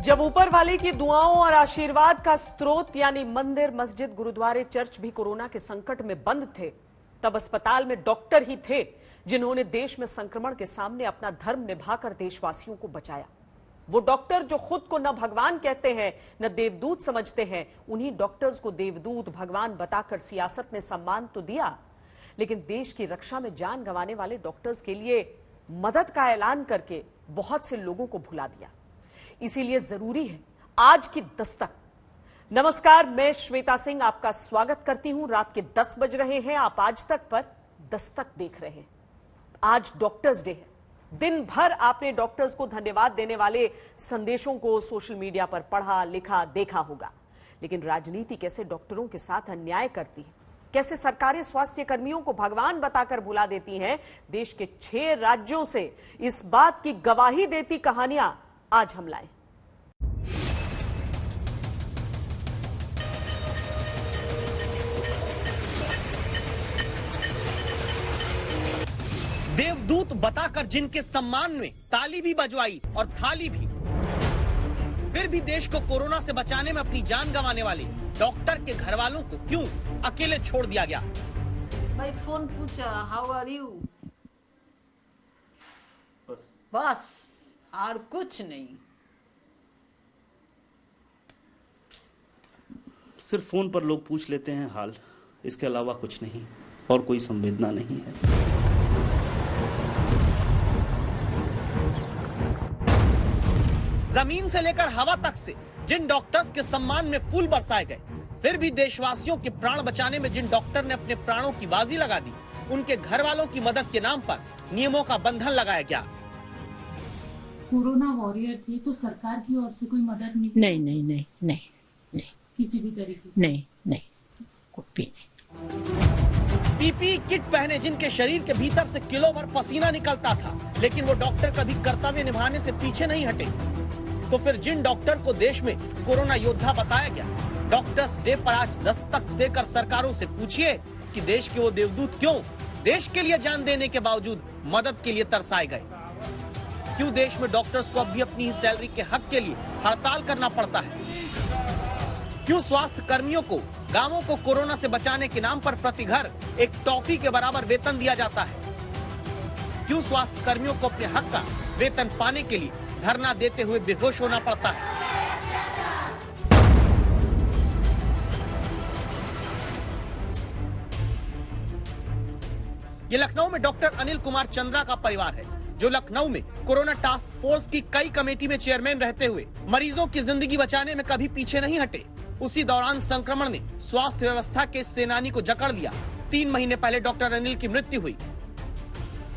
जब ऊपर वाले की दुआओं और आशीर्वाद का स्रोत यानी मंदिर, मस्जिद, गुरुद्वारे, चर्च भी कोरोना के संकट में बंद थे, तब अस्पताल में डॉक्टर ही थे जिन्होंने देश में संक्रमण के सामने अपना धर्म निभाकर देशवासियों को बचाया। वो डॉक्टर जो खुद को न भगवान कहते हैं न देवदूत समझते हैं, उन्हीं डॉक्टर्स को देवदूत, भगवान बताकर सियासत ने सम्मान तो दिया, लेकिन देश की रक्षा में जान गंवाने वाले डॉक्टर्स के लिए मदद का ऐलान करके बहुत से लोगों को भुला दिया। इसीलिए जरूरी है आज की दस्तक। नमस्कार, मैं श्वेता सिंह आपका स्वागत करती हूं। रात के 10 बज रहे हैं, आप आज तक पर दस्तक देख रहे हैं। आज डॉक्टर्स डे है। दिन भर आपने डॉक्टर्स को धन्यवाद देने वाले संदेशों को सोशल मीडिया पर पढ़ा, लिखा, देखा होगा, लेकिन राजनीति कैसे डॉक्टरों के साथ अन्याय करती है, कैसे सरकारें स्वास्थ्य कर्मियों को भगवान बताकर बुला देती हैं, देश के 6 राज्यों से इस बात की गवाही देती कहानियां आज हम लाए। देवदूत बताकर जिनके सम्मान में ताली भी बजवाई और थाली भी, फिर भी देश को कोरोना से बचाने में अपनी जान गंवाने वाले डॉक्टर के घर वालों को क्यों अकेले छोड़ दिया गया? भाई फोन पूछा, हाउ आर यू, बस और कुछ नहीं। सिर्फ फोन पर लोग पूछ लेते हैं हाल, इसके अलावा कुछ नहीं और कोई संवेदना नहीं है। जमीन से लेकर हवा तक से जिन डॉक्टर्स के सम्मान में फूल बरसाए गए, फिर भी देशवासियों के प्राण बचाने में जिन डॉक्टर ने अपने प्राणों की बाजी लगा दी, उनके घर वालों की मदद के नाम पर नियमों का बंधन लगाया गया। कोरोना वॉरियर थी तो सरकार की ओर से कोई मदद नहीं? नहीं, किसी भी तरीके? नहीं, कुछ भी नहीं। पीपीई किट पहने जिनके शरीर के भीतर से किलो भर पसीना निकलता था, लेकिन वो डॉक्टर कभी कर्तव्य निभाने से पीछे नहीं हटे। तो फिर जिन डॉक्टर को देश में कोरोना योद्धा बताया गया, डॉक्टर्स डे पर आज दस्तक देकर सरकारों से पूछिए कि देश के वो देवदूत क्यों देश के लिए जान देने के बावजूद मदद के लिए तरसाए गए? क्यों देश में डॉक्टर्स को अब भी अपनी ही सैलरी के हक के लिए हड़ताल करना पड़ता है? क्यों स्वास्थ्य कर्मियों को गांवों को कोरोना से बचाने के नाम पर प्रति घर एक टॉफी के बराबर वेतन दिया जाता है? क्यों स्वास्थ्य कर्मियों को अपने हक का वेतन पाने के लिए धरना देते हुए बेहोश होना पड़ता है? ये लखनऊ में डॉक्टर अनिल कुमार चंद्रा का परिवार है, जो लखनऊ में कोरोना टास्क फोर्स की कई कमेटी में चेयरमैन रहते हुए मरीजों की जिंदगी बचाने में कभी पीछे नहीं हटे। उसी दौरान संक्रमण ने स्वास्थ्य व्यवस्था के सेनानी को जकड़ लिया। 3 महीने पहले डॉक्टर अनिल की मृत्यु हुई।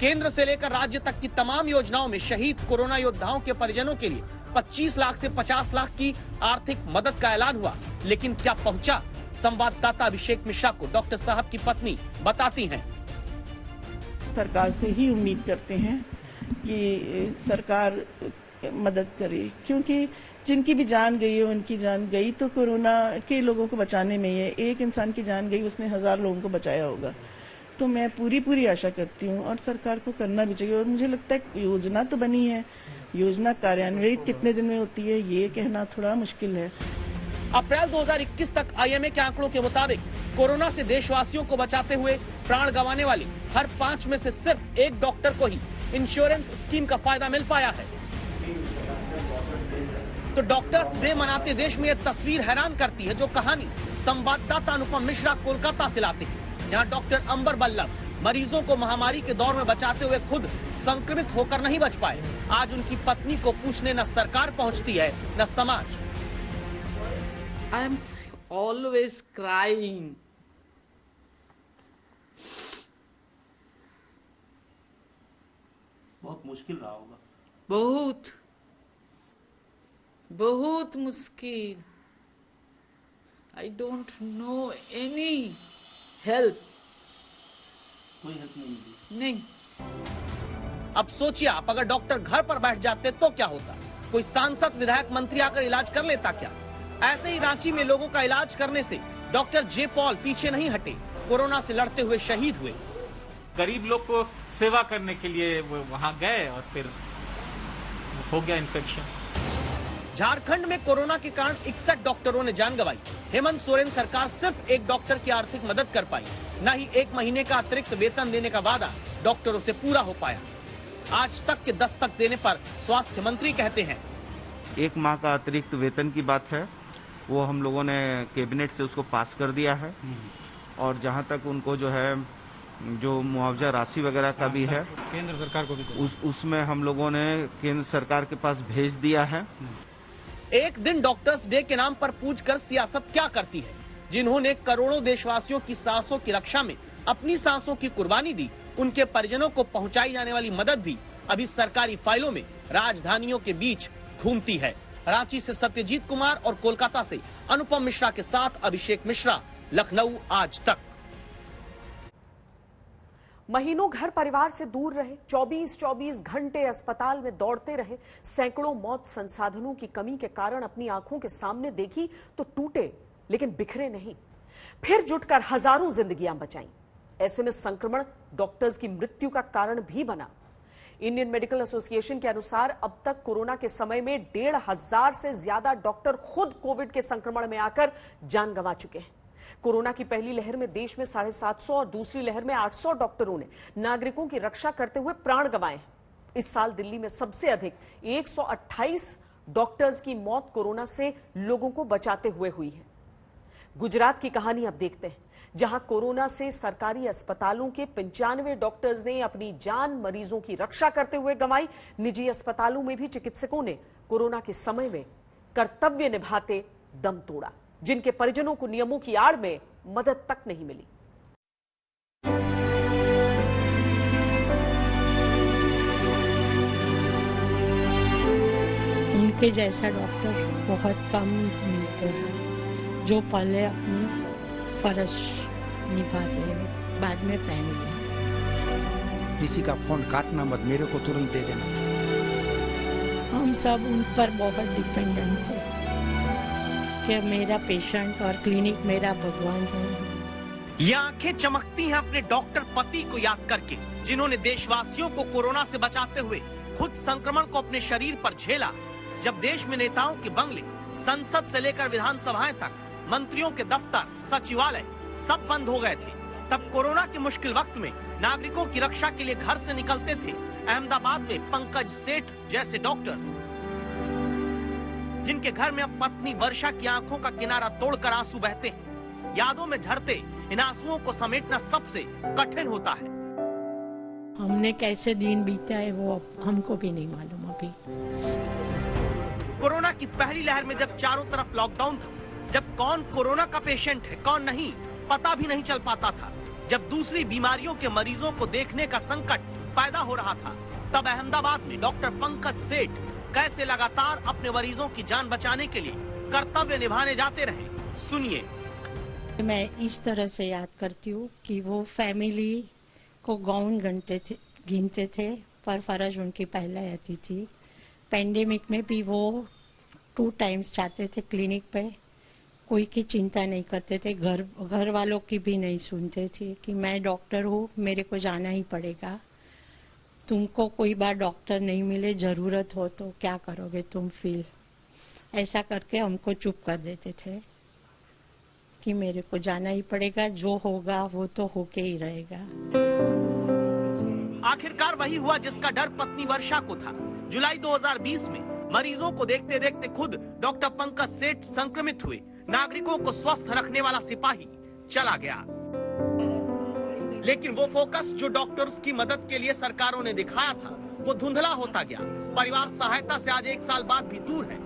केंद्र से लेकर राज्य तक की तमाम योजनाओं में शहीद कोरोना योद्धाओं के परिजनों के लिए 25 लाख से 50 लाख की आर्थिक मदद का ऐलान हुआ, लेकिन क्या पहुंचा? संवाददाता अभिषेक मिश्रा को डॉक्टर साहब की पत्नी बताती हैं। सरकार से ही उम्मीद करते हैं कि सरकार मदद करे, क्योंकि जिनकी भी जान गई है उनकी जान गई तो कोरोना के लोगों को बचाने में है। एक इंसान की जान गई, उसने 1000 लोगों को बचाया होगा। तो मैं पूरी आशा करती हूँ और सरकार को करना भी चाहिए। और मुझे लगता है योजना तो बनी है, योजना कार्यान्वित कितने दिन में होती है ये कहना थोड़ा मुश्किल है। अप्रैल 2021 तक आईएमए के आंकड़ों के मुताबिक कोरोना से देशवासियों को बचाते हुए प्राण गंवाने वाले हर 5 में से सिर्फ 1 डॉक्टर को ही इंश्योरेंस स्कीम का फायदा मिल पाया है। तो डॉक्टर्स डे मनाते देश में यह तस्वीर हैरान करती है, जो कहानी संवाददाता अनुपम मिश्रा कोलकाता से लाते हैं, जहां डॉक्टर अंबर बल्लभ मरीजों को महामारी के दौर में बचाते हुए खुद संक्रमित होकर नहीं बच पाए। आज उनकी पत्नी को पूछने न सरकार पहुंचती है न समाज। I am always crying. बहुत मुश्किल रहा होगा। बहुत मुश्किल। I don't know any help. कोई हेल्प नहीं मिली। नहीं। अब सोचिए, आप अगर डॉक्टर घर पर बैठ जाते तो क्या होता? कोई सांसद, विधायक, मंत्री आकर इलाज कर लेता क्या? ऐसे ही रांची में लोगों का इलाज करने से डॉक्टर जे पॉल पीछे नहीं हटे, कोरोना से लड़ते हुए शहीद हुए। गरीब लोग को सेवा करने के लिए वहां गए और फिर हो गया इन्फेक्शन। झारखंड में कोरोना के कारण 61 डॉक्टरों ने जान गंवाई। हेमंत सोरेन सरकार सिर्फ एक डॉक्टर की आर्थिक मदद कर पाई, न ही 1 महीने का अतिरिक्त वेतन देने का वादा डॉक्टरों से पूरा हो पाया। आज तक के दस्तक देने पर स्वास्थ्य मंत्री कहते हैं 1 माह का अतिरिक्त वेतन की बात है, वो हम लोगों ने कैबिनेट से उसको पास कर दिया है। और जहां तक उनको जो है जो मुआवजा राशि वगैरह का भी है, केंद्र सरकार को भी उसमें हम लोगों ने केंद्र सरकार के पास भेज दिया है। एक दिन डॉक्टर्स डे के नाम पर पूछकर सियासत क्या करती है। जिन्होंने करोड़ों देशवासियों की सांसों की रक्षा में अपनी सांसों की कुर्बानी दी, उनके परिजनों को पहुंचाई जाने वाली मदद भी अभी सरकारी फाइलों में राजधानियों के बीच घूमती है। रांची से सत्यजीत कुमार और कोलकाता से अनुपम मिश्रा के साथ अभिषेक मिश्रा, लखनऊ आज तक। महीनों घर परिवार से दूर रहे, 24-24 घंटे अस्पताल में दौड़ते रहे, सैकड़ों मौत संसाधनों की कमी के कारण अपनी आंखों के सामने देखी तो टूटे लेकिन बिखरे नहीं, फिर जुटकर हजारों जिंदगियां बचाईं। ऐसे में संक्रमण डॉक्टर्स की मृत्यु का कारण भी बना। इंडियन मेडिकल एसोसिएशन के अनुसार अब तक कोरोना के समय में 1,500 से ज्यादा डॉक्टर खुद कोविड के संक्रमण में आकर जान गंवा चुके हैं। कोरोना की पहली लहर में देश में 750 और दूसरी लहर में 800 डॉक्टरों ने नागरिकों की रक्षा करते हुए प्राण गंवाए हैं। इस साल दिल्ली में सबसे अधिक 128 डॉक्टर्स की मौत कोरोना से लोगों को बचाते हुए हुई है। गुजरात की कहानी अब देखते हैं, जहां कोरोना से सरकारी अस्पतालों के 95 डॉक्टर्स ने अपनी जान मरीजों की रक्षा करते हुए गंवाई। निजी अस्पतालों में भी चिकित्सकों ने कोरोना के समय में कर्तव्य निभाते दम तोड़ा, जिनके परिजनों को नियमों की आड़ में मदद तक नहीं मिली। उनके जैसा डॉक्टर बहुत कम मिलते हैं, जो पहले अपनी फर्ज निभाते हैं, बाद में फैमिली। किसी का फोन काटना मत, मेरे को तुरंत दे देना। हम सब उन पर बहुत डिपेंडेंट थे कि मेरा पेशेंट और क्लिनिक मेरा भगवान है। ये आंखें चमकती हैं अपने डॉक्टर पति को याद करके, जिन्होंने देशवासियों को कोरोना से बचाते हुए खुद संक्रमण को अपने शरीर पर झेला। जब देश में नेताओं के बंगले, संसद से लेकर विधानसभाएं तक, मंत्रियों के दफ्तर, सचिवालय सब बंद हो गए थे, तब कोरोना के मुश्किल वक्त में नागरिकों की रक्षा के लिए घर से निकलते थे अहमदाबाद में पंकज सेठ जैसे डॉक्टर्स, जिनके घर में अब पत्नी वर्षा की आंखों का किनारा तोड़कर आंसू बहते हैं। यादों में झरते इन आंसुओं को समेटना सबसे कठिन होता है। हमने कैसे दिन बीता है वो हमको भी नहीं मालूम अभी। कोरोना की पहली लहर में जब चारों तरफ लॉकडाउन था, जब कौन कोरोना का पेशेंट है कौन नहीं पता भी नहीं चल पाता था, जब दूसरी बीमारियों के मरीजों को देखने का संकट पैदा हो रहा था, तब अहमदाबाद में डॉक्टर पंकज सेठ कैसे लगातार अपने मरीजों की जान बचाने के लिए कर्तव्य निभाने जाते रहे। सुनिए। मैं इस तरह से याद करती हूँ कि वो फैमिली को गौन गिनते थे, पर फर्ज उनकी पहले आती थी। पेंडेमिक में भी वो 2 टाइम्स जाते थे क्लिनिक पे, कोई की चिंता नहीं करते थे, घर वालों की भी नहीं सुनते थे कि मैं डॉक्टर हूँ, मेरे को जाना ही पड़ेगा। तुमको कोई बार डॉक्टर नहीं मिले, जरूरत हो तो क्या करोगे तुम फील, ऐसा करके हमको चुप कर देते थे कि मेरे को जाना ही पड़ेगा, जो होगा वो तो होके ही रहेगा। आखिरकार वही हुआ जिसका डर पत्नी वर्षा को था। जुलाई 2020 में मरीजों को देखते देखते खुद डॉक्टर पंकज सेठ संक्रमित हुए। नागरिकों को स्वस्थ रखने वाला सिपाही चला गया, लेकिन वो फोकस जो डॉक्टर्स की मदद के लिए सरकारों ने दिखाया था वो धुंधला होता गया। परिवार सहायता से आज 1 साल बाद भी दूर है।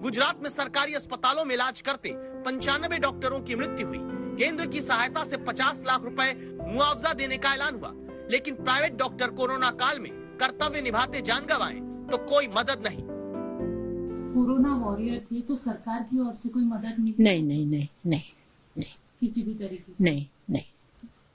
गुजरात में सरकारी अस्पतालों में इलाज करते 95 डॉक्टरों की मृत्यु हुई। केंद्र की सहायता से 50 लाख रुपए मुआवजा देने का ऐलान हुआ, लेकिन प्राइवेट डॉक्टर कोरोना काल में कर्तव्य निभाते जान गंवाए तो कोई मदद नहीं। कोरोना वॉरियर थे तो सरकार की ओर से कोई मदद नहीं? नहीं, किसी भी तरीके? नहीं,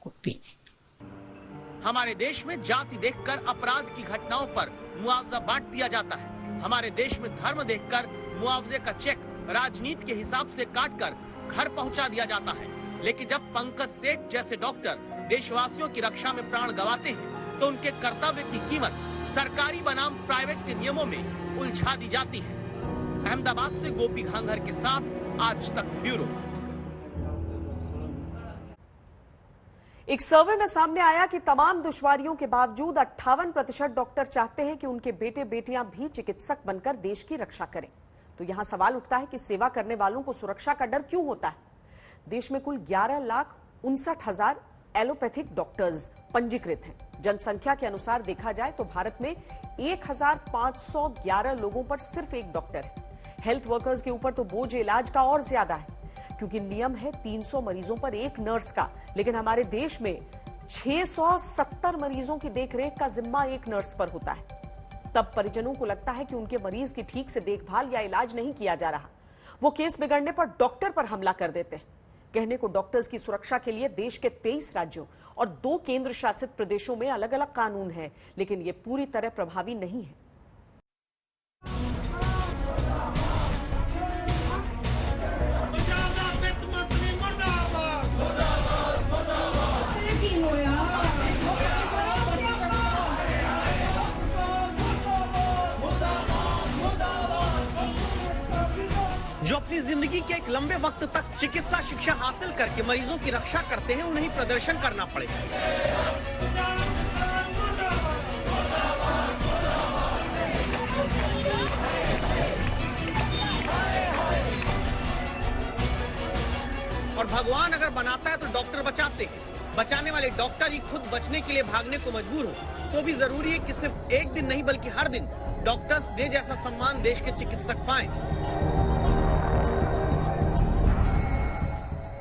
कुछ भी नहीं। हमारे देश में जाति देखकर अपराध की घटनाओं पर मुआवजा बांट दिया जाता है। हमारे देश में धर्म देखकर मुआवजे का चेक राजनीति के हिसाब से काटकर घर पहुंचा दिया जाता है। लेकिन जब पंकज सेठ जैसे डॉक्टर देशवासियों की रक्षा में प्राण गंवाते हैं तो उनके कर्तव्य की कीमत सरकारी बनाम प्राइवेट के नियमों में उलझा दी जाती है। अहमदाबाद से गोपी घांघर के साथ आज तक ब्यूरो। एक सर्वे में सामने आया कि तमाम दुश्वारियों के बावजूद 58% डॉक्टर चाहते हैं कि उनके बेटे बेटियां भी चिकित्सक बनकर देश की रक्षा करें। तो यहां सवाल उठता है कि सेवा करने वालों को सुरक्षा का डर क्यों होता है? देश में कुल 11,59,000 एलोपैथिक डॉक्टर्स पंजीकृत हैं। जनसंख्या के अनुसार देखा जाए तो भारत में 1,511 लोगों पर सिर्फ एक डॉक्टर है। हेल्थ वर्कर्स के ऊपर तो बोझ इलाज का और ज्यादा है, क्योंकि नियम है 300 मरीजों पर एक नर्स का, लेकिन हमारे देश में 670 मरीजों की देखरेख का जिम्मा एक नर्स पर होता है। तब परिजनों को लगता है कि उनके मरीज की ठीक से देखभाल या इलाज नहीं किया जा रहा। वो केस बिगड़ने पर डॉक्टर पर हमला कर देते हैं। कहने को डॉक्टर्स की सुरक्षा के लिए देश के 23 राज्यों और 2 केंद्र शासित प्रदेशों में अलग अलग कानून हैं, लेकिन ये पूरी तरह प्रभावी नहीं है। जो अपनी जिंदगी के एक लंबे वक्त तक चिकित्सा शिक्षा हासिल करके मरीजों की रक्षा करते हैं, उन्हें प्रदर्शन करना पड़ेगा। और भगवान अगर बनाता है तो डॉक्टर बचाते हैं। बचाने वाले डॉक्टर ही खुद बचने के लिए भागने को मजबूर हो तो भी जरूरी है कि सिर्फ एक दिन नहीं बल्कि हर दिन डॉक्टर्स डे जैसा सम्मान देश के चिकित्सक पाएं।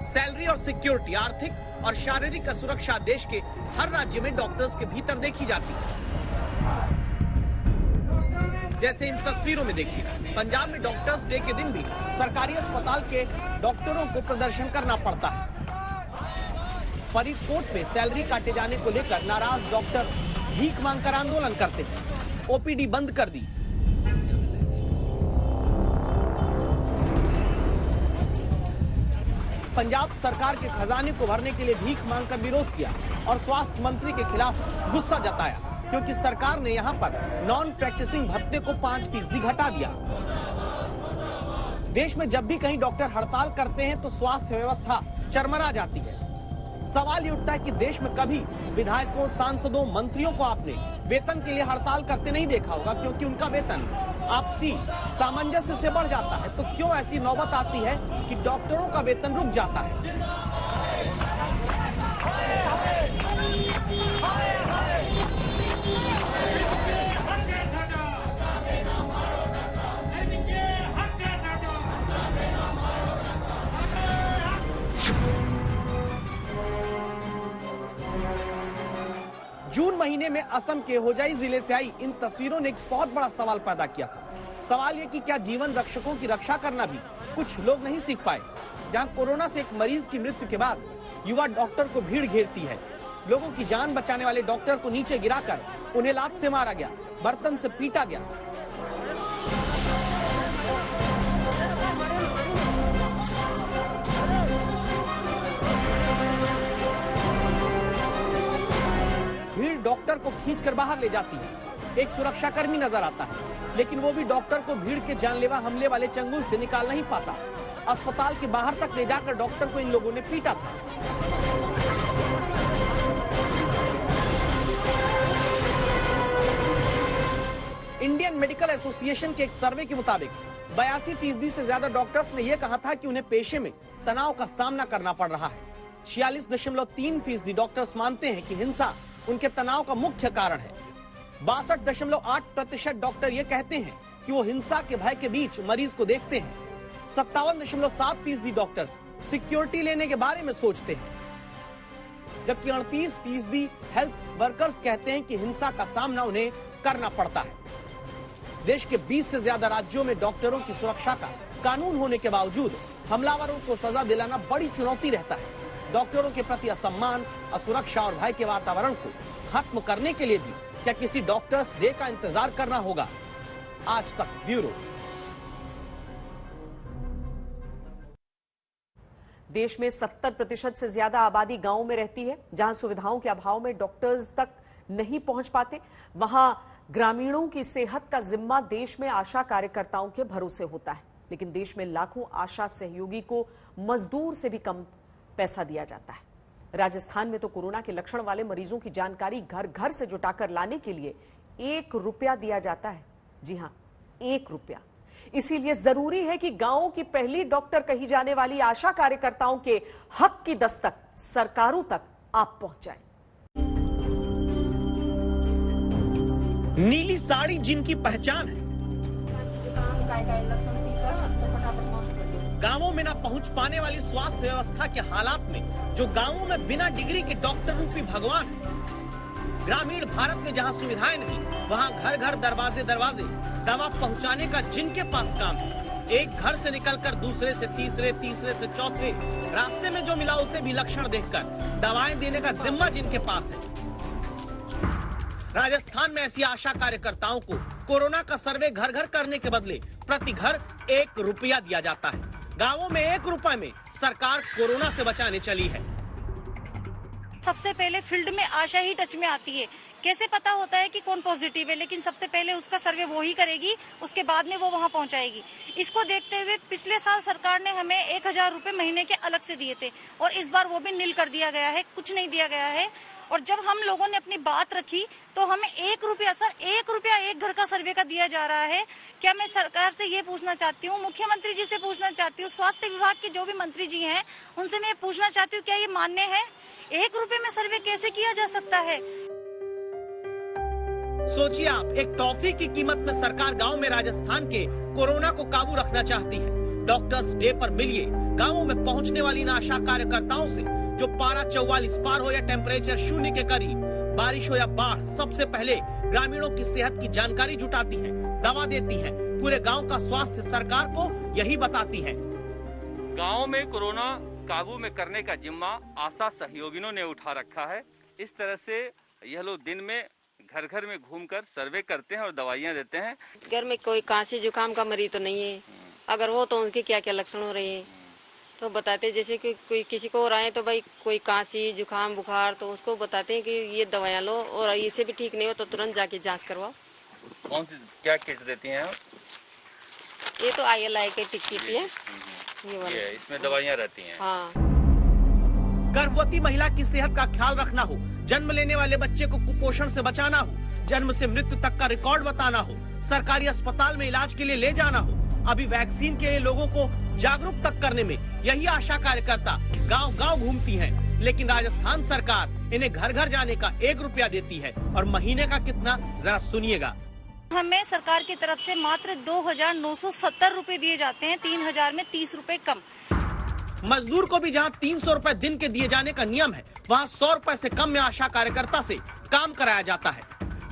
सैलरी और सिक्योरिटी, आर्थिक और शारीरिक सुरक्षा देश के हर राज्य में डॉक्टर्स के भीतर देखी जाती है। जैसे इन तस्वीरों में देखिए, पंजाब में डॉक्टर्स डे के दिन भी सरकारी अस्पताल के डॉक्टरों को प्रदर्शन करना पड़ता है। फरीदकोट में सैलरी काटे जाने को लेकर नाराज डॉक्टर भीख मांगकर आंदोलन करते हैं। ओपीडी बंद कर दी। पंजाब सरकार के खजाने को भरने के लिए भीख मांगकर विरोध किया और स्वास्थ्य मंत्री के खिलाफ गुस्सा जताया, क्योंकि सरकार ने यहां पर नॉन प्रैक्टिसिंग भत्ते को 5% घटा दिया। देश में जब भी कहीं डॉक्टर हड़ताल करते हैं तो स्वास्थ्य व्यवस्था चरमरा जाती है। सवाल ये उठता है कि देश में कभी विधायकों, सांसदों, मंत्रियों को आपने वेतन के लिए हड़ताल करते नहीं देखा होगा, क्योंकि उनका वेतन आपसी सामंजस्य से बढ़ जाता है। तो क्यों ऐसी नौबत आती है कि डॉक्टरों का वेतन रुक जाता है? जून महीने में असम के होजाई जिले से आई इन तस्वीरों ने एक बहुत बड़ा सवाल पैदा किया। सवाल ये कि क्या जीवन रक्षकों की रक्षा करना भी कुछ लोग नहीं सीख पाए? जहां कोरोना से एक मरीज की मृत्यु के बाद युवा डॉक्टर को भीड़ घेरती है। लोगों की जान बचाने वाले डॉक्टर को नीचे गिराकर उन्हें लात से मारा गया, बर्तन से पीटा गया। भीड़ डॉक्टर को खींचकर बाहर ले जाती है। एक सुरक्षाकर्मी नजर आता है, लेकिन वो भी डॉक्टर को भीड़ के जानलेवा हमले वाले चंगुल से निकाल नहीं पाता। अस्पताल के बाहर तक ले जाकर डॉक्टर को इन लोगों ने पीटा था। इंडियन मेडिकल एसोसिएशन के एक सर्वे के मुताबिक 82% से ज्यादा डॉक्टर्स ने यह कहा था कि उन्हें पेशे में तनाव का सामना करना पड़ रहा है। 46.3% डॉक्टर्स मानते हैं कि हिंसा उनके तनाव का मुख्य कारण है। 62.8% डॉक्टर ये कहते हैं कि वो हिंसा के भय के बीच मरीज को देखते हैं। 57.7% डॉक्टर्स सिक्योरिटी लेने के बारे में सोचते हैं, जबकि 38% हेल्थ वर्कर्स कहते हैं कि हिंसा का सामना उन्हें करना पड़ता है। देश के 20 से ज्यादा राज्यों में डॉक्टरों की सुरक्षा का कानून होने के बावजूद हमलावरों को सजा दिलाना बड़ी चुनौती रहता है। डॉक्टरों के प्रति असम्मान, असुरक्षा और भय के वातावरण को खत्म करने के लिए भी क्या किसी डॉक्टर्स डे का इंतजार करना होगा? आज तक ब्यूरो। देश में 70% से ज्यादा आबादी गांव में रहती है, जहां सुविधाओं के अभाव में डॉक्टर्स तक नहीं पहुंच पाते। वहां ग्रामीणों की सेहत का जिम्मा देश में आशा कार्यकर्ताओं के भरोसे होता है, लेकिन देश में लाखों आशा सहयोगी को मजदूर से भी कम पैसा दिया जाता है। राजस्थान में तो कोरोना के लक्षण वाले मरीजों की जानकारी घर घर से जुटाकर लाने के लिए 1 रुपया दिया जाता है। जी हां, 1 रुपया। इसीलिए जरूरी है कि गांवों की पहली डॉक्टर कही जाने वाली आशा कार्यकर्ताओं के हक की दस्तक सरकारों तक आप पहुंचाएं। नीली साड़ी जिनकी पहचान है, गांवों में न पहुंच पाने वाली स्वास्थ्य व्यवस्था के हालात में जो गांवों में बिना डिग्री के डॉक्टर रूपी भगवान है। ग्रामीण भारत में जहां सुविधाएं नहीं, वहां घर घर दरवाजे दरवाजे दवा पहुंचाने का जिनके पास काम है। एक घर से निकलकर दूसरे से तीसरे, तीसरे से चौथे, रास्ते में जो मिला उसे भी लक्षण देखकर दवाएं देने का जिम्मा जिनके पास है। राजस्थान में ऐसी आशा कार्यकर्ताओं को कोरोना का सर्वे घर घर करने के बदले प्रति घर 1 रुपया दिया जाता है। गांवों में 1 रुपए में सरकार कोरोना से बचाने चली है। सबसे पहले फील्ड में आशा ही टच में आती है। कैसे पता होता है कि कौन पॉजिटिव है, लेकिन सबसे पहले उसका सर्वे वो ही करेगी, उसके बाद में वो वहां पहुंचाएगी। इसको देखते हुए पिछले साल सरकार ने हमें 1000 रुपए महीने के अलग से दिए थे और इस बार वो भी नील कर दिया गया है, कुछ नहीं दिया गया है। और जब हम लोगों ने अपनी बात रखी तो हमें 1 रुपया, सर 1 रुपया एक घर का सर्वे का दिया जा रहा है। क्या मैं सरकार से ये पूछना चाहती हूँ, मुख्यमंत्री जी से पूछना चाहती हूँ, स्वास्थ्य विभाग के जो भी मंत्री जी हैं उनसे मैं पूछना चाहती हूँ, क्या ये मान्य है? 1 रुपए में सर्वे कैसे किया जा सकता है? सोचिए आप, एक टॉफी की कीमत में सरकार गांव में राजस्थान के कोरोना को काबू रखना चाहती है। डॉक्टर्स डे पर मिलिए गांवों में पहुंचने वाली इन आशा कार्यकर्ताओं से जो पारा 44 पार हो या टेम्परेचर 0 के करीब, बारिश हो या बाढ़, सबसे पहले ग्रामीणों की सेहत की जानकारी जुटाती है, दवा देती है। पूरे गांव का स्वास्थ्य सरकार को यही बताती है। गांव में कोरोना काबू में करने का जिम्मा आशा सहयोगियों ने उठा रखा है। इस तरह से यह लोग दिन में घर घर में घूमकर सर्वे करते हैं और दवाइयाँ देते हैं। घर में कोई खांसी जुकाम का मरीज तो नहीं है, अगर हो तो उनके क्या क्या लक्षण हो रहे हैं तो बताते। जैसे कि कोई किसी को हो रहा है तो भाई कोई खांसी जुकाम बुखार, तो उसको बताते हैं कि ये दवाइयाँ लो, और इससे भी ठीक नहीं हो तो तुरंत जाके जांच करवाओ। कौन सी क्या किट देती हैं आप? ये तो ILI के टिकट है, ये इसमें दवाइयाँ रहती हैं। हाँ। गर्भवती महिला की सेहत का ख्याल रखना हो, जन्म लेने वाले बच्चे को कुपोषण से बचाना हो, जन्म से मृत्यु तक का रिकॉर्ड बताना हो, सरकारी अस्पताल में इलाज के लिए ले जाना हो, अभी वैक्सीन के लिए लोगों को जागरूक तक करने में यही आशा कार्यकर्ता गांव-गांव घूमती हैं। लेकिन राजस्थान सरकार इन्हें घर घर जाने का 1 रुपया देती है, और महीने का कितना, जरा सुनिएगा। हमें सरकार की तरफ से मात्र 2970 रुपए दिए जाते हैं, 3000 में 30 रुपए कम। मजदूर को भी जहां 300 रुपए दिन के दिए जाने का नियम है, वहां 100 रुपए से कम में आशा कार्यकर्ता से काम कराया जाता है।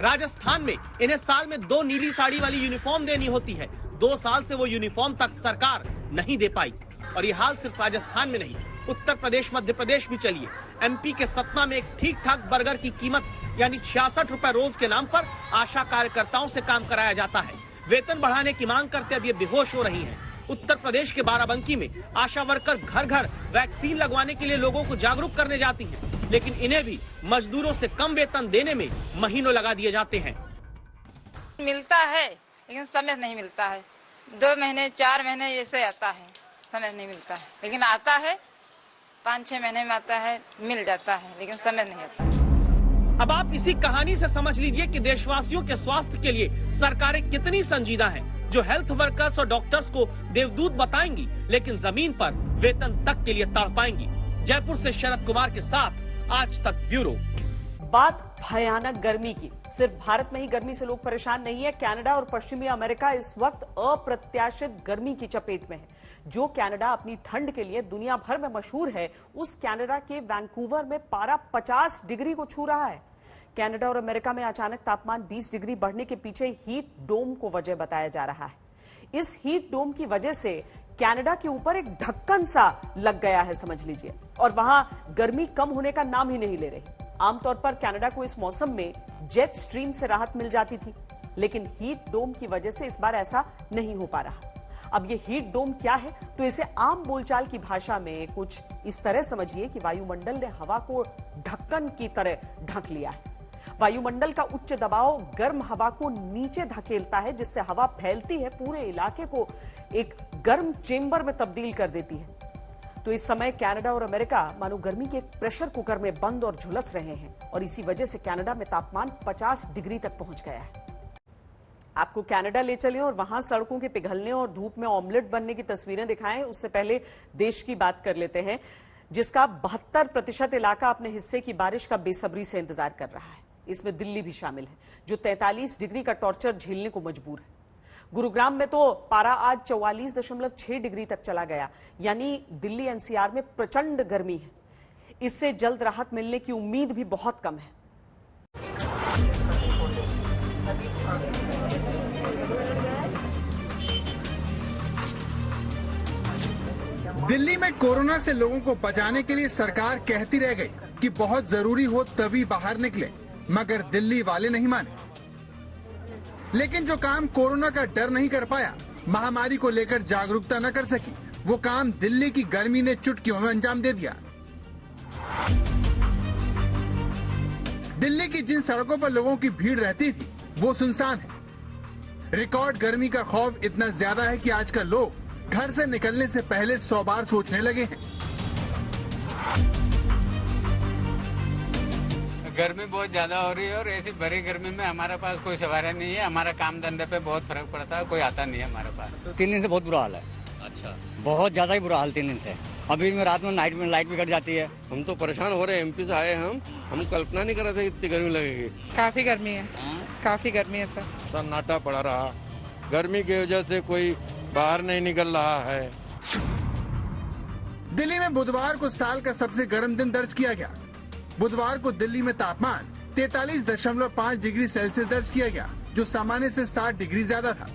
राजस्थान में इन्हें साल में 2 नीली साड़ी वाली यूनिफॉर्म देनी होती है। 2 साल से वो यूनिफॉर्म तक सरकार नहीं दे पाई। और ये हाल सिर्फ राजस्थान में नहीं, उत्तर प्रदेश, मध्य प्रदेश भी चलिए। MP के सतना में एक ठीक ठाक बर्गर की कीमत यानी 66 रुपए रोज के नाम पर आशा कार्यकर्ताओं से काम कराया जाता है। वेतन बढ़ाने की मांग करते अब ये बेहोश हो रही हैं। उत्तर प्रदेश के बाराबंकी में आशा वर्कर घर घर वैक्सीन लगवाने के लिए लोगों को जागरूक करने जाती हैं, लेकिन इन्हें भी मजदूरों से कम वेतन देने में महीनों लगा दिए जाते हैं। मिलता है लेकिन समय नहीं मिलता है। 2 महीने 4 महीने ऐसे आता है, समय नहीं मिलता है। लेकिन आता है 5-6 महीने में आता है, मिल जाता है, लेकिन समय नहीं आता है। अब आप इसी कहानी से समझ लीजिए कि देशवासियों के स्वास्थ्य के लिए सरकारें कितनी संजीदा हैं, जो हेल्थ वर्कर्स और डॉक्टर्स को देवदूत बताएंगी, लेकिन जमीन पर वेतन तक के लिए तड़पाएंगी। जयपुर से शरद कुमार के साथ आज तक ब्यूरो। बात भयानक गर्मी की। सिर्फ भारत में ही गर्मी से लोग परेशान नहीं है, कनाडा और पश्चिमी अमेरिका इस वक्त अप्रत्याशित गर्मी की चपेट में है। जो कनाडा अपनी ठंड के लिए दुनिया भर में मशहूर है, उस कनाडा के वैंकूवर में पारा 50 डिग्री को छू रहा है। कनाडा और अमेरिका में अचानक तापमान 20 डिग्री बढ़ने के पीछे हीट डोम को वजह बताया जा रहा है। इस हीट डोम की वजह से कनाडा के ऊपर एक ढक्कन सा लग गया है, समझ लीजिए, और वहां गर्मी कम होने का नाम ही नहीं ले रही। आमतौर पर कनाडा को इस मौसम में जेट स्ट्रीम से राहत मिल जाती थी, लेकिन हीट डोम की वजह से इस बार ऐसा नहीं हो पा रहा। अब ये हीट डोम क्या है, तो इसे आम बोलचाल की भाषा में कुछ इस तरह समझिए कि वायुमंडल ने हवा को ढक्कन की तरह ढक लिया है। वायुमंडल का उच्च दबाव गर्म हवा को नीचे धकेलता है, जिससे हवा फैलती है, पूरे इलाके को एक गर्म चेंबर में तब्दील कर देती है। तो इस समय कनाडा और अमेरिका मानो गर्मी के एक प्रेशर कुकर में बंद और झुलस रहे हैं, और इसी वजह से कनाडा में तापमान 50 डिग्री तक पहुंच गया है। आपको कनाडा ले चलें और वहां सड़कों के पिघलने और धूप में ऑमलेट बनने की तस्वीरें दिखाएं। उससे पहले देश की बात कर लेते हैं, जिसका 72% इलाका अपने हिस्से की बारिश का बेसब्री से इंतजार कर रहा है। इसमें दिल्ली भी शामिल है, जो 43 डिग्री का टॉर्चर झेलने को मजबूर है। गुरुग्राम में तो पारा आज 44.6 डिग्री तक चला गया, यानी दिल्ली एनसीआर में प्रचंड गर्मी है। इससे जल्द राहत मिलने की उम्मीद भी बहुत कम है। दिल्ली में कोरोना से लोगों को बचाने के लिए सरकार कहती रह गई कि बहुत जरूरी हो तभी बाहर निकले, मगर दिल्ली वाले नहीं माने। लेकिन जो काम कोरोना का डर नहीं कर पाया, महामारी को लेकर जागरूकता न कर सकी, वो काम दिल्ली की गर्मी ने चुटकियों में अंजाम दे दिया। दिल्ली की जिन सड़कों पर लोगों की भीड़ रहती थी, वो सुनसान है। रिकॉर्ड गर्मी का खौफ इतना ज्यादा है कि आजकल लोग घर से निकलने से पहले 100 बार सोचने लगे हैं। गर्मी बहुत ज्यादा हो रही है और ऐसी भरी गर्मी में हमारे पास कोई सवारी नहीं है। हमारा काम धंधे पे बहुत फर्क पड़ता है, कोई आता नहीं है हमारे पास। 3 दिन से बहुत बुरा हाल है। अच्छा, बहुत ज्यादा ही बुरा हाल 3 दिन से। अभी में रात में नाइट में लाइट भी कट जाती है। हम तो परेशान हो रहे हैं। एमपी से आए हम कल्पना नहीं कर रहे थे इतनी गर्मी लगेगी। काफी गर्मी है, काफी गर्मी है सर। सन्नाटा पड़ा रहा, गर्मी की वजह से कोई बाहर नहीं निकल रहा है। दिल्ली में बुधवार को साल का सबसे गर्म दिन दर्ज किया गया। बुधवार को दिल्ली में तापमान 43.5 डिग्री सेल्सियस दर्ज किया गया, जो सामान्य से 60 डिग्री ज्यादा था।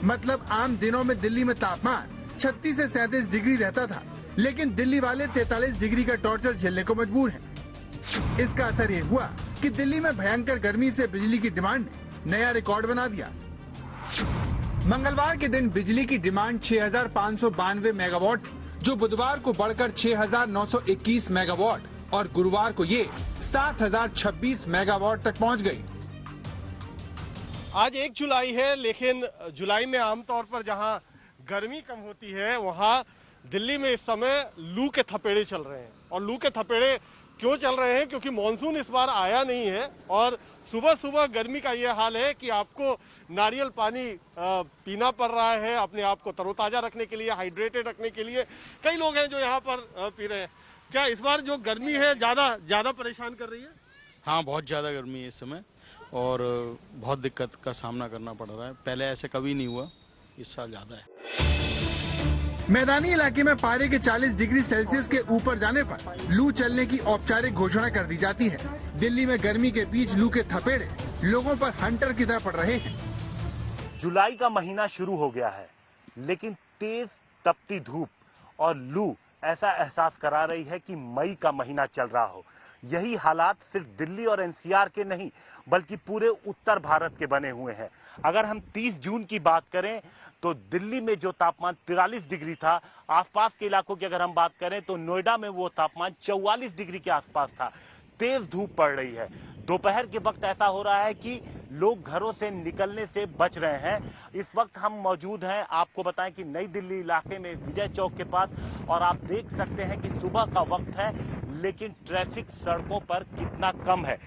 मतलब आम दिनों में दिल्ली में तापमान 36 से 37 डिग्री रहता था, लेकिन दिल्ली वाले 43 डिग्री का टॉर्चर झेलने को मजबूर हैं। इसका असर ये हुआ कि दिल्ली में भयंकर गर्मी से बिजली की डिमांड ने नया रिकॉर्ड बना दिया। मंगलवार के दिन बिजली की डिमांड 6,592 मेगावाट थी, जो बुधवार को बढ़कर 6,921 मेगावाट और गुरुवार को ये 7,026 मेगावाट तक पहुंच गई। आज 1 जुलाई है, लेकिन जुलाई में आमतौर पर जहां गर्मी कम होती है, वहां दिल्ली में इस समय लू के थपेड़े चल रहे हैं। और लू के थपेड़े क्यों चल रहे हैं? क्योंकि मानसून इस बार आया नहीं है और सुबह सुबह गर्मी का ये हाल है कि आपको नारियल पानी पीना पड़ रहा है अपने आप को तरोताजा रखने के लिए, हाइड्रेटेड रखने के लिए। कई लोग हैं जो यहाँ पर पी रहे हैं। क्या इस बार जो गर्मी है ज्यादा परेशान कर रही है? हाँ, बहुत ज्यादा गर्मी है इस समय और बहुत दिक्कत का सामना करना पड़ रहा है। पहले ऐसे कभी नहीं हुआ, इस साल ज्यादा है। मैदानी इलाके में पारे के 40 डिग्री सेल्सियस के ऊपर जाने पर लू चलने की औपचारिक घोषणा कर दी जाती है। दिल्ली में गर्मी के बीच लू के थपेड़े लोगों पर हंटर की तरह पड़ रहे हैं। जुलाई का महीना शुरू हो गया है, लेकिन तेज तपती धूप और लू ऐसा एहसास करा रही है कि मई का महीना चल रहा हो। यही हालात सिर्फ दिल्ली और एनसीआर के नहीं, बल्कि पूरे उत्तर भारत के बने हुए हैं। अगर हम 30 जून की बात करें तो दिल्ली में जो तापमान 43 डिग्री था, आसपास के इलाकों की अगर हम बात करें तो नोएडा में वो तापमान 44 डिग्री के आसपास था। तेज धूप पड़ रही है। दोपहर के वक्त ऐसा हो रहा है कि लोग घरों से निकलने से बच रहे हैं। इस वक्त हम मौजूद हैं, आपको बताएं कि नई दिल्ली इलाके में विजय चौक के पास, और आप देख सकते हैं कि सुबह का वक्त है, लेकिन ट्रैफिक सड़कों पर कितना कम है।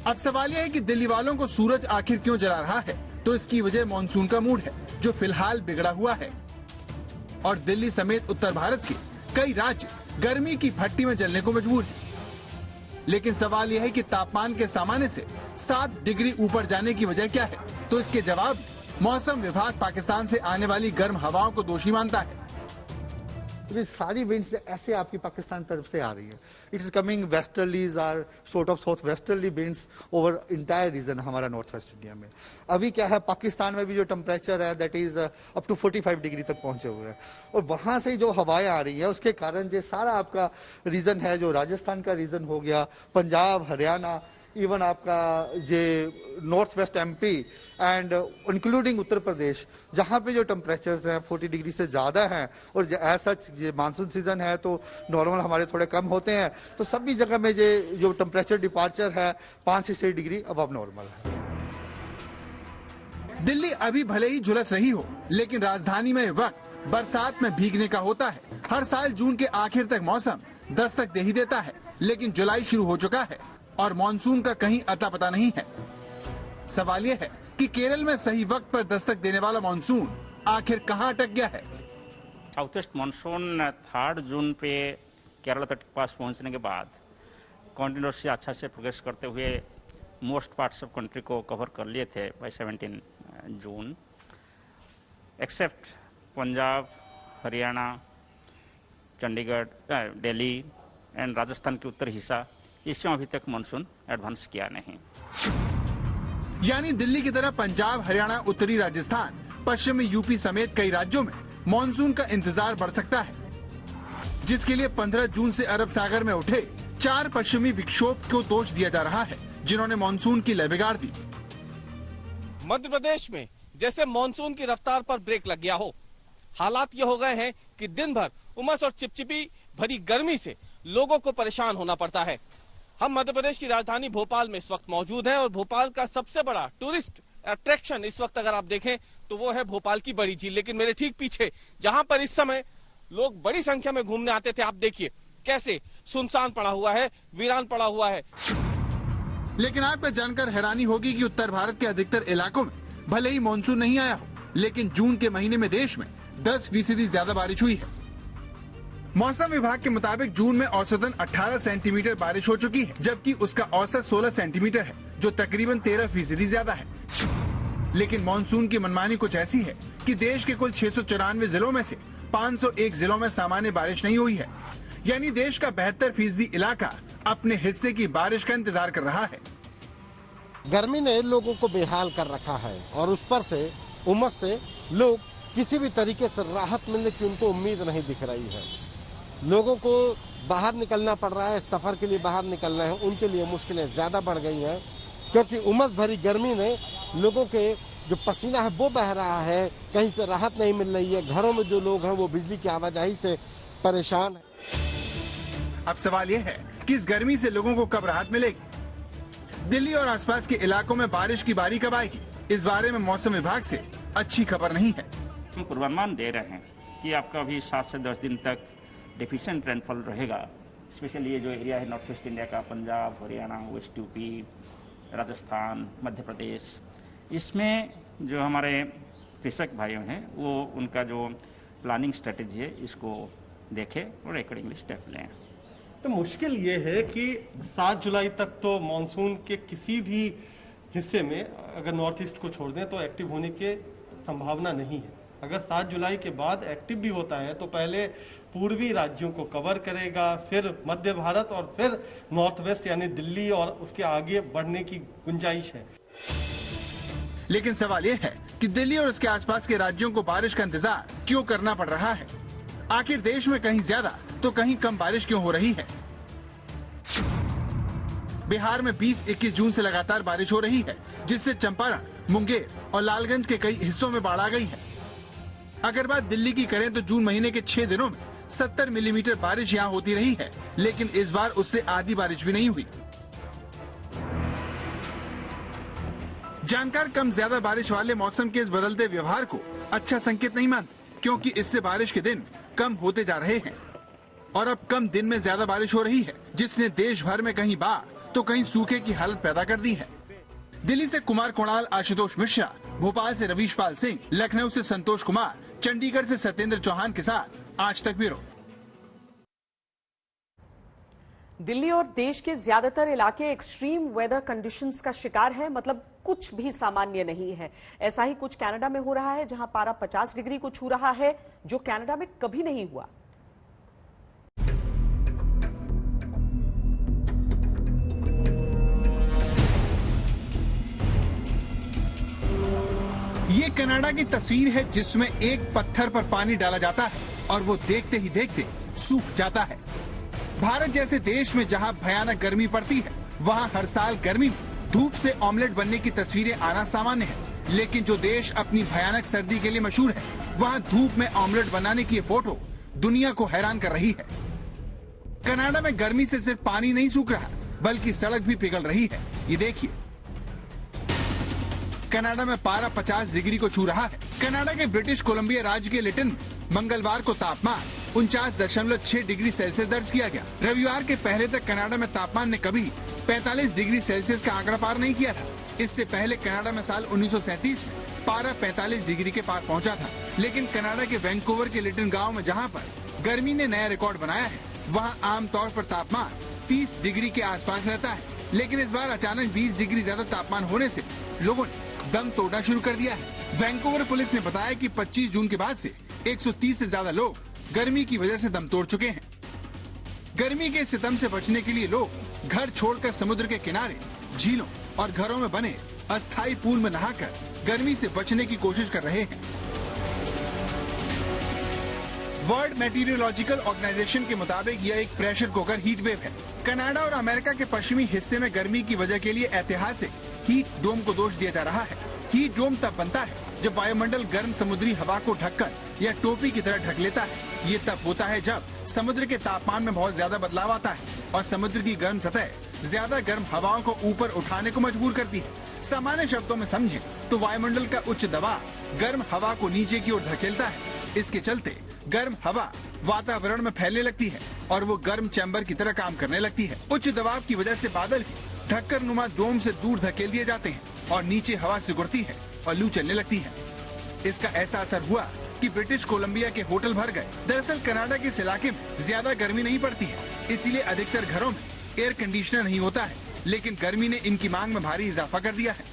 अब सवाल यह है कि दिल्ली वालों को सूरज आखिर क्यों जला रहा है? तो इसकी वजह मानसून का मूड है, जो फिलहाल बिगड़ा हुआ है, और दिल्ली समेत उत्तर भारत के कई राज्य गर्मी की भट्टी में जलने को मजबूर हैं। लेकिन सवाल यह है कि तापमान के सामान्य से 7 डिग्री ऊपर जाने की वजह क्या है? तो इसके जवाब मौसम विभाग पाकिस्तान से आने वाली गर्म हवाओं को दोषी मानता है। ये सारी विंड्स ऐसे आपकी पाकिस्तान तरफ से आ रही है। It is coming westerlies are sort of south westerly winds over entire region हमारा नॉर्थ वेस्ट इंडिया में। अभी क्या है, पाकिस्तान में भी जो टेम्परेचर है that is up to 45 degree तक पहुंचे हुए हैं, और वहां से जो हवाएं आ रही है उसके कारण जो सारा आपका रीजन है, जो राजस्थान का रीजन हो गया, पंजाब, हरियाणा, इवन आपका ये north west MP and including Uttar Pradesh, जहाँ पे जो टेम्परेचर्स हैं 40 डिग्री से ज़्यादा हैं, और ऐसा ये मानसून सीजन है तो नॉर्मल हमारे थोड़े कम होते हैं, तो सभी जगह में ये जो टेम्परेचर डिपार्चर है 5 से 6 डिग्री अबव नॉर्मल है। दिल्ली अभी भले ही झुलस रही हो, लेकिन राजधानी में वक्त बरसात में भीगने का होता है। हर साल जून के आखिर तक मौसम दस्तक दे ही देता है, लेकिन जुलाई शुरू हो चुका है और मानसून का कहीं अता पता नहीं है। सवाल ये है कि केरल में सही वक्त पर दस्तक देने वाला मानसून आखिर कहाँ अटक गया है। साउथ वेस्ट मानसून 3 जून पे केरल तट के पास पहुंचने के बाद कॉन्टिन्यूसली अच्छा से प्रोग्रेस करते हुए मोस्ट पार्ट्स ऑफ कंट्री को कवर कर लिए थे by 17 June, except Punjab, Haryana, Chandigarh, Delhi and Rajasthan के उत्तरी हिस्सा, इसमें अभी तक मानसून एडवांस किया नहीं। यानी दिल्ली की तरह पंजाब, हरियाणा, उत्तरी राजस्थान, पश्चिमी यूपी समेत कई राज्यों में मानसून का इंतजार बढ़ सकता है, जिसके लिए 15 जून से अरब सागर में उठे 4 पश्चिमी विक्षोभ को दोष दिया जा रहा है, जिन्होंने मानसून की लय बिगाड़ दी। मध्य प्रदेश में जैसे मानसून की रफ्तार पर ब्रेक लग गया हो। हालात ये हो गए हैं कि दिन भर उमस और चिपचिपी भरी गर्मी से लोगों को परेशान होना पड़ता है। हम मध्य प्रदेश की राजधानी भोपाल में इस वक्त मौजूद हैं और भोपाल का सबसे बड़ा टूरिस्ट अट्रैक्शन इस वक्त अगर आप देखें तो वो है भोपाल की बड़ी झील। लेकिन मेरे ठीक पीछे जहां पर इस समय लोग बड़ी संख्या में घूमने आते थे, आप देखिए कैसे सुनसान पड़ा हुआ है, वीरान पड़ा हुआ है। लेकिन आपको जानकर हैरानी होगी कि उत्तर भारत के अधिकतर इलाकों में भले ही मानसून नहीं आया हो, लेकिन जून के महीने में देश में 10% ज्यादा बारिश हुई है। मौसम विभाग के मुताबिक जून में औसतन 18 सेंटीमीटर बारिश हो चुकी है, जबकि उसका औसत 16 सेंटीमीटर है, जो तकरीबन 13% ज्यादा है। लेकिन मानसून की मनमानी कुछ ऐसी है कि देश के कुल 694 जिलों में से 501 जिलों में सामान्य बारिश नहीं हुई है। यानी देश का 72% इलाका अपने हिस्से की बारिश का इंतजार कर रहा है। गर्मी ने लोगों को बेहाल कर रखा है और उस पर से उमस से लोग किसी भी तरीके से राहत मिलने की उनको उम्मीद नहीं दिख रही है। लोगों को बाहर निकलना पड़ रहा है, सफर के लिए बाहर निकलना है, उनके लिए मुश्किलें ज्यादा बढ़ गई हैं, क्योंकि उमस भरी गर्मी ने लोगों के जो पसीना है वो बह रहा है, कहीं से राहत नहीं मिल रही है। घरों में जो लोग हैं वो बिजली की आवाजाही से परेशान है। अब सवाल ये है कि इस गर्मी से लोगों को कब राहत मिलेगी। दिल्ली और आसपास के इलाकों में बारिश की बारी कब आएगी, इस बारे में मौसम विभाग से अच्छी खबर नहीं है। हम पूर्वानुमान दे रहे हैं कि आपका अभी 7 से 10 दिन तक डेफिशिएंट रेनफॉल रहेगा। स्पेशली ये जो एरिया है नॉर्थ वेस्ट इंडिया का, पंजाब, हरियाणा, वेस्ट यूपी, राजस्थान, मध्य प्रदेश, इसमें जो हमारे कृषक भाइयों हैं वो उनका जो प्लानिंग स्ट्रेटेजी है इसको देखें और अकॉर्डिंगली स्टेप लें। तो मुश्किल ये है कि 7 जुलाई तक तो मानसून के किसी भी हिस्से में अगर नॉर्थ ईस्ट को छोड़ दें तो एक्टिव होने की संभावना नहीं है। अगर 7 जुलाई के बाद एक्टिव भी होता है तो पहले पूर्वी राज्यों को कवर करेगा, फिर मध्य भारत और फिर नॉर्थ वेस्ट यानी दिल्ली और उसके आगे बढ़ने की गुंजाइश है। लेकिन सवाल ये है कि दिल्ली और उसके आसपास के राज्यों को बारिश का इंतजार क्यों करना पड़ रहा है। आखिर देश में कहीं ज्यादा तो कहीं कम बारिश क्यों हो रही है। बिहार में 20-21 जून से लगातार बारिश हो रही है, जिससे चंपारण, मुंगेर और लालगंज के कई हिस्सों में बाढ़ आ गई है। अगर बात दिल्ली की करें तो जून महीने के 6 दिनों में 70 मिलीमीटर बारिश यहाँ होती रही है, लेकिन इस बार उससे आधी बारिश भी नहीं हुई। जानकार कम ज्यादा बारिश वाले मौसम के इस बदलते व्यवहार को अच्छा संकेत नहीं मानते, क्योंकि इससे बारिश के दिन कम होते जा रहे हैं और अब कम दिन में ज्यादा बारिश हो रही है, जिसने देश भर में कहीं बाढ़ तो कहीं सूखे की हालत पैदा कर दी है। दिल्ली से कुमार कोणाल, आशुतोष मिश्रा, भोपाल से रवीश पाल सिंह, लखनऊ से संतोष कुमार, चंडीगढ़ से सत्येंद्र चौहान के साथ आज तक ब्यूरो। दिल्ली और देश के ज्यादातर इलाके एक्सट्रीम वेदर कंडीशंस का शिकार हैं, मतलब कुछ भी सामान्य नहीं है। ऐसा ही कुछ कनाडा में हो रहा है, जहां पारा 50 डिग्री को छू रहा है, जो कनाडा में कभी नहीं हुआ। ये कनाडा की तस्वीर है, जिसमें एक पत्थर पर पानी डाला जाता है और वो देखते ही देखते सूख जाता है। भारत जैसे देश में जहां भयानक गर्मी पड़ती है, वहाँ हर साल गर्मी में धूप से ऑमलेट बनने की तस्वीरें आना सामान्य है, लेकिन जो देश अपनी भयानक सर्दी के लिए मशहूर है, वहाँ धूप में ऑमलेट बनाने की ये फोटो दुनिया को हैरान कर रही है। कनाडा में गर्मी से सिर्फ पानी नहीं सूख रहा, बल्कि सड़क भी पिघल रही है। ये देखिए, कनाडा में पारा 50 डिग्री को छू रहा है। कनाडा के ब्रिटिश कोलंबिया राज्य के लिटन में मंगलवार को तापमान 49.6 डिग्री सेल्सियस दर्ज किया गया। रविवार के पहले तक कनाडा में तापमान ने कभी 45 डिग्री सेल्सियस का आंकड़ा पार नहीं किया था। इससे पहले कनाडा में साल 1937 में पारा 45 डिग्री के पार पहुंचा था। लेकिन कनाडा के वैंकूवर के लिटन गांव में जहां पर गर्मी ने नया रिकॉर्ड बनाया है, वहां आमतौर पर तापमान 30 डिग्री के आसपास रहता है। लेकिन इस बार अचानक 20 डिग्री ज्यादा तापमान होने से लोगों ने दम तोड़ना शुरू कर दिया है। वैंकूवर पुलिस ने बताया कि 25 जून के बाद से 130 से ज्यादा लोग गर्मी की वजह से दम तोड़ चुके हैं। गर्मी के सितम से बचने के लिए लोग घर छोड़कर समुद्र के किनारे, झीलों और घरों में बने अस्थायी पूल में नहाकर गर्मी से बचने की कोशिश कर रहे हैं। वर्ल्ड मेटीरियोलॉजिकल ऑर्गेनाइजेशन के मुताबिक यह एक प्रेशर कुकर हीट वेव है। कनाडा और अमेरिका के पश्चिमी हिस्से में गर्मी की वजह के लिए ऐतिहासिक हीट डोम को दोष दिया जा रहा है। हीट डोम तब बनता है जब वायुमंडल गर्म समुद्री हवा को ढककर या टोपी की तरह ढक लेता है। ये तब होता है जब समुद्र के तापमान में बहुत ज्यादा बदलाव आता है और समुद्र की गर्म सतह ज्यादा गर्म हवाओं को ऊपर उठाने को मजबूर करती है। सामान्य शब्दों में समझें तो वायुमंडल का उच्च दबाव गर्म हवा को नीचे की ओर धकेलता है। इसके चलते गर्म हवा वातावरण में फैलने लगती है और वो गर्म चैम्बर की तरह काम करने लगती है। उच्च दबाव की वजह से बादल भी ढक्कर नुमा डोम से दूर धकेल दिए जाते हैं और नीचे हवा सिकुड़ती है और लू चलने लगती है। इसका ऐसा असर हुआ कि ब्रिटिश कोलंबिया के होटल भर गए। दरअसल कनाडा के इस इलाके में ज्यादा गर्मी नहीं पड़ती है, इसीलिए अधिकतर घरों में एयर कंडीशनर नहीं होता है, लेकिन गर्मी ने इनकी मांग में भारी इजाफा कर दिया है।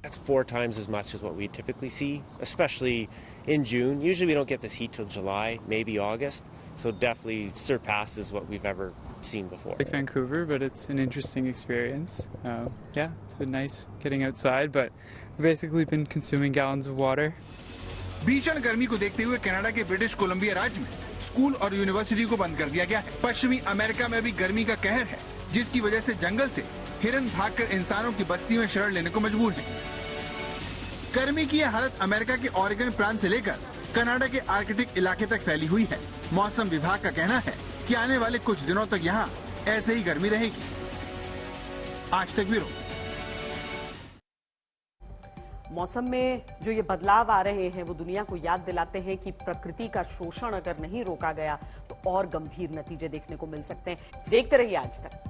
That's 4 times as much as what we typically see, especially in June. Usually we don't get this heat till July, maybe August, so definitely surpasses what we've ever seen before. Like Vancouver, but it's an interesting experience. Yeah, it's been nice getting outside, but we've basically been consuming gallons of water. भीषण गर्मी को देखते हुए Canada के British Columbia राज्य में school और university को बंद कर दिया गया है। पश्चिमी अमेरिका में भी गर्मी का कहर है, जिसकी वजह से जंगल से हिरन भागकर इंसानों की बस्ती में शरण लेने को मजबूर है। गर्मी की यह हालत अमेरिका के ऑरेगन प्रांत से लेकर कनाडा के आर्कटिक इलाके तक फैली हुई है। मौसम विभाग का कहना है कि आने वाले कुछ दिनों तक यहाँ ऐसे ही गर्मी रहेगी। आज तक ब्यूरो। मौसम में जो ये बदलाव आ रहे हैं वो दुनिया को याद दिलाते हैं कि प्रकृति का शोषण अगर नहीं रोका गया तो और गंभीर नतीजे देखने को मिल सकते हैं। देखते रहिए आज तक।